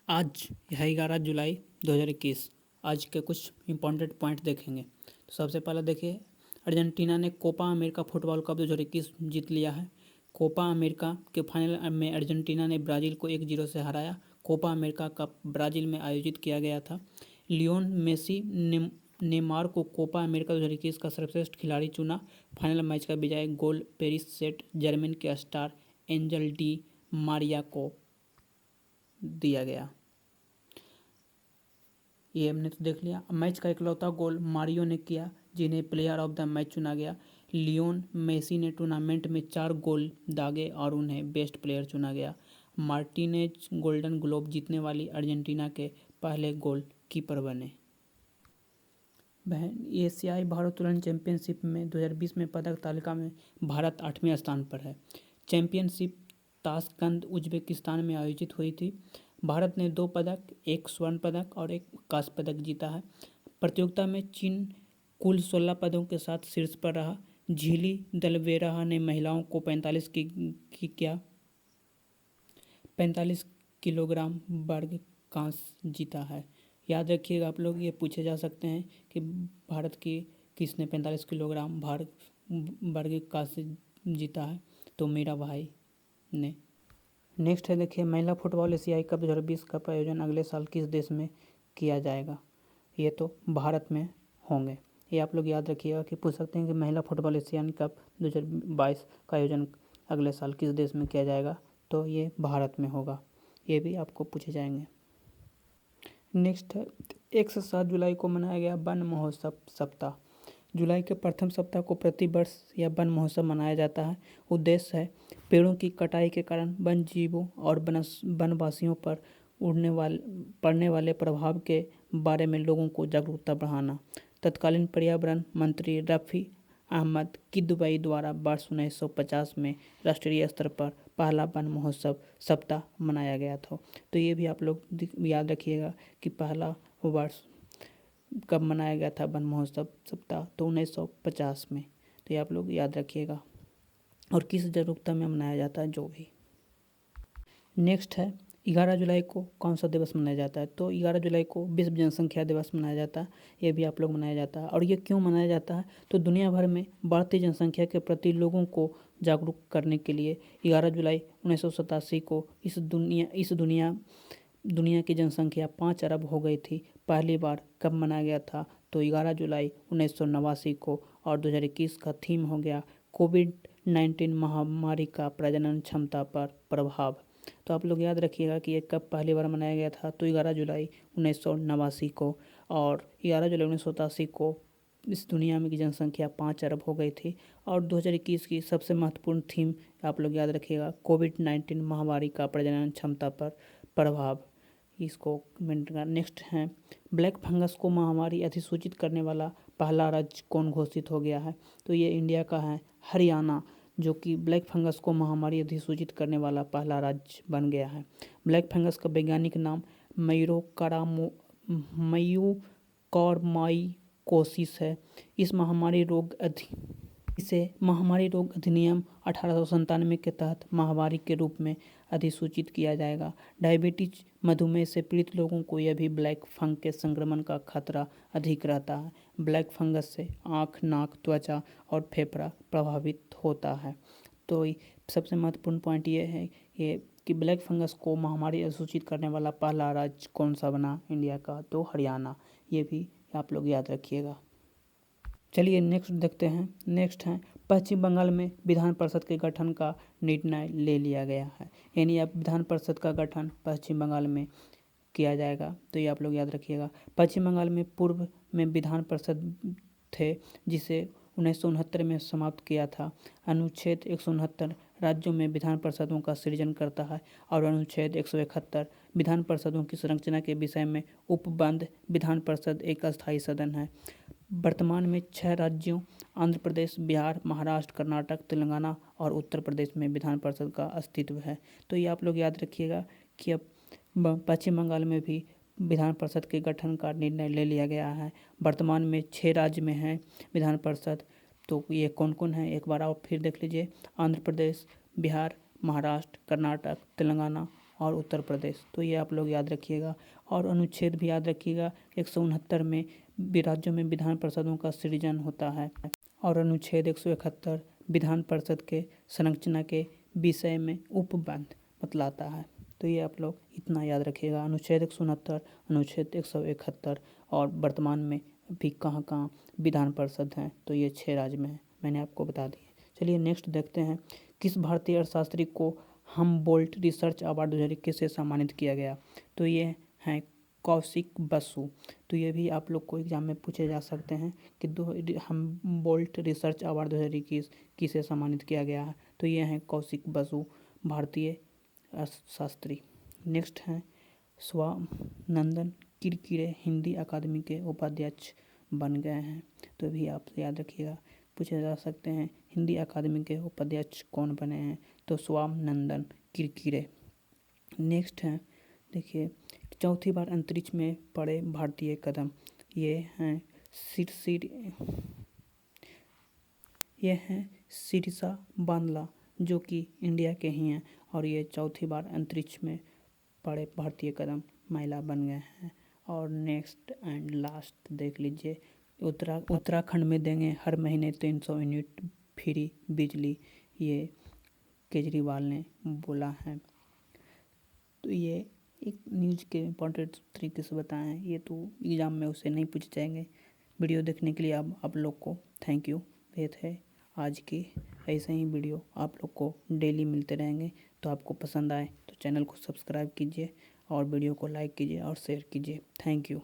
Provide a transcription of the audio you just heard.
आज है 11 जुलाई 2021। आज के कुछ इम्पोर्टेंट पॉइंट देखेंगे। तो सबसे पहले देखिए, अर्जेंटीना ने कोपा अमेरिका फुटबॉल कप 2021 जीत लिया है। कोपा अमेरिका के फाइनल में अर्जेंटीना ने ब्राज़ील को 1-0 से हराया। कोपा अमेरिका कप ब्राज़ील में आयोजित किया गया था। लियोन मेसी ने नेमार को कोपा अमेरिका 2021 का सर्वश्रेष्ठ खिलाड़ी चुना। फाइनल मैच का विजय गोल पेरिस सेंट जर्मेन के स्टार एंजल डी मारिया को दिया गया। ये हमने तो देख लिया। मैच का इकलौता गोल मारियो ने किया, जिन्हें प्लेयर ऑफ द मैच चुना गया। लियोन मेसी ने टूर्नामेंट में 4 गोल दागे और उन्हें बेस्ट प्लेयर चुना गया। मार्टिनेज गोल्डन ग्लोब जीतने वाली अर्जेंटीना के पहले गोल कीपर बने। एशियाई भारोत्तोलन चैंपियनशिप में 2020 में पदक तालिका में भारत 8वें स्थान पर है। चैंपियनशिप ताशकंद उज्बेकिस्तान में आयोजित हुई थी। भारत ने 2 पदक, 1 स्वर्ण पदक और 1 कांस्य पदक जीता है। प्रतियोगिता में चीन कुल 16 पदकों के साथ शीर्ष पर रहा। झिली दलवेरा ने महिलाओं को 45 किलोग्राम वर्ग कांस्य जीता है। याद रखिएगा आप लोग, ये पूछे जा सकते हैं कि भारत की किसने 45 किलोग्राम वर्ग कांस्य जीता है, तो मेरा भाई ने। नेक्स्ट है, देखिए, महिला फुटबॉल एशियाई कप 2020 का आयोजन अगले साल किस देश में किया जाएगा। ये तो भारत में होंगे। ये आप लोग याद रखिएगा कि पूछ सकते हैं कि महिला फुटबॉल एशियाई कप 2022 का आयोजन अगले साल किस देश में किया जाएगा, तो ये भारत में होगा। ये भी आपको पूछे जाएंगे। नेक्स्ट है, 1 से 7 जुलाई को मनाया गया वन महोत्सव सप्ताह। जुलाई के प्रथम सप्ताह को प्रतिवर्ष यह वन महोत्सव मनाया जाता है। उद्देश्य है पेड़ों की कटाई के कारण वन जीवों और वनवासियों पर पड़ने वाले प्रभाव के बारे में लोगों को जागरूकता बढ़ाना। तत्कालीन पर्यावरण मंत्री रफ़ी अहमद किदवई द्वारा वर्ष 1950 में राष्ट्रीय स्तर पर पहला वन महोत्सव सप्ताह मनाया गया था। तो ये भी आप लोग याद रखिएगा कि पहला वर्ष कब मनाया गया था वन महोत्सव सप्ताह, तो 1950 में। तो ये आप लोग याद रखिएगा, और किस जागरूकता में मनाया जाता है जो भी। नेक्स्ट है, 11 जुलाई को कौन सा दिवस मनाया जाता है, तो 11 जुलाई को विश्व जनसंख्या दिवस मनाया जाता है। ये भी आप लोग मनाया जाता है। और ये क्यों मनाया जाता है, तो दुनिया भर में बढ़ती जनसंख्या के प्रति लोगों को जागरूक करने के लिए 11 जुलाई 1987 को इस दुनिया की जनसंख्या 5 अरब हो गई थी। पहली बार कब मनाया गया था, तो 11 जुलाई 1989 को। और 2021 का थीम हो गया कोविड-19 महामारी का प्रजनन क्षमता पर प्रभाव। तो आप लोग याद रखिएगा कि ये कब पहली बार मनाया गया था, तो 11 जुलाई 1989 को। और 11 जुलाई 1987 को इस दुनिया में की जनसंख्या 5 अरब हो गई थी। और 2021 की सबसे महत्वपूर्ण थीम आप लोग याद रखिएगा, कोविड-19 महामारी का प्रजनन क्षमता पर प्रभाव। इसको कमेंट करना। नेक्स्ट है, ब्लैक फंगस को महामारी अधिसूचित करने वाला पहला राज्य कौन घोषित हो गया है, तो ये इंडिया का है हरियाणा, जो कि ब्लैक फंगस को महामारी अधिसूचित करने वाला पहला राज्य बन गया है। ब्लैक फंगस का वैज्ञानिक नाम म्यूकोरमाइकोसिस है। इसे महामारी रोग अधिनियम 1897 के तहत महामारी के रूप में अधिसूचित किया जाएगा। डायबिटीज, मधुमेह से पीड़ित लोगों को यह भी ब्लैक फंग के संक्रमण का खतरा अधिक रहता है। ब्लैक फंगस से आँख, नाक, त्वचा और फेफड़ा प्रभावित होता है। तो सबसे महत्वपूर्ण पॉइंट ये है कि ब्लैक फंगस को महामारी अधिसूचित करने वाला पहला राज्य कौन सा बना इंडिया का, तो हरियाणा। ये भी आप लोग याद रखिएगा। चलिए नेक्स्ट देखते हैं। नेक्स्ट है, पश्चिम बंगाल में विधान परिषद के गठन का निर्णय ले लिया गया है। यानी अब विधान परिषद का गठन पश्चिम बंगाल में किया जाएगा, तो ये आप लोग याद रखिएगा। पश्चिम बंगाल में पूर्व में विधान परिषद थे, जिसे 1969 में समाप्त किया था। अनुच्छेद 169 राज्यों में विधान परिषदों का सृजन करता है, और अनुच्छेद 171 विधान परिषदों की संरचना के विषय में उपबंध विधान परिषद एक अस्थायी सदन है। वर्तमान में 6 राज्यों आंध्र प्रदेश, बिहार, महाराष्ट्र, कर्नाटक, तेलंगाना और उत्तर प्रदेश में विधान परिषद का अस्तित्व है। तो ये आप लोग याद रखिएगा कि अब पश्चिम बंगाल में भी विधान परिषद के गठन का निर्णय ले लिया गया है। वर्तमान में 6 राज्य में है विधान परिषद। तो ये कौन कौन है, एक बार आप फिर देख लीजिए। आंध्र प्रदेश, बिहार, महाराष्ट्र, कर्नाटक, तेलंगाना और उत्तर प्रदेश। तो ये आप लोग याद रखिएगा। और अनुच्छेद भी याद रखिएगा, 169 में राज्यों में विधान परिषदों का सृजन होता है। और अनुच्छेद 171 विधान परिषद के संरचना के विषय में उपबंध बतलाता है। तो ये आप लोग इतना याद रखिएगा, अनुच्छेद 169, अनुच्छेद 171 और वर्तमान में भी कहाँ कहाँ विधान परिषद हैं। तो ये 6 राज्य में है, मैंने आपको बता दिए। चलिए नेक्स्ट देखते हैं, किस भारतीय अर्थशास्त्री को हमबोल्ट रिसर्च अवार्ड 2021 से सम्मानित किया गया। तो ये हैं कौशिक बसु। तो ये भी आप लोग को एग्जाम में पूछे जा सकते हैं कि हमबोल्ट रिसर्च अवार्ड 2021 किसे सम्मानित किया गया है। तो ये हैं कौशिक बसु, भारतीय अर्थशास्त्री। नेक्स्ट हैं स्वानंदन किरकिरे, हिंदी अकादमी के उपाध्यक्ष बन गए हैं। तो भी आप याद रखिएगा, पूछे जा सकते हैं हिंदी अकादमी के उपाध्यक्ष कौन बने हैं। तो स्वानंदन किरकिरे। नेक्स्ट है, देखिए, चौथी बार अंतरिक्ष में पड़े भारतीय कदम। ये हैं सिरसा बांदला, जो कि इंडिया के ही हैं। और ये चौथी बार अंतरिक्ष में पड़े भारतीय कदम महिला बन गए हैं। और नेक्स्ट एंड लास्ट देख लीजिए, उत्तराखंड में देंगे हर महीने 300 यूनिट फ्री बिजली, ये केजरीवाल ने बोला है। तो ये एक न्यूज़ के इम्पोर्टेंट तरीके से बताए हैं, ये तो एग्ज़ाम में उसे नहीं पूछे जाएंगे। वीडियो देखने के लिए आप लोग को थैंक यू। ये थे आज की, ऐसे ही वीडियो आप लोग को डेली मिलते रहेंगे। तो आपको पसंद आए तो चैनल को सब्सक्राइब कीजिए और वीडियो को लाइक कीजिए और शेयर कीजिए। Thank you.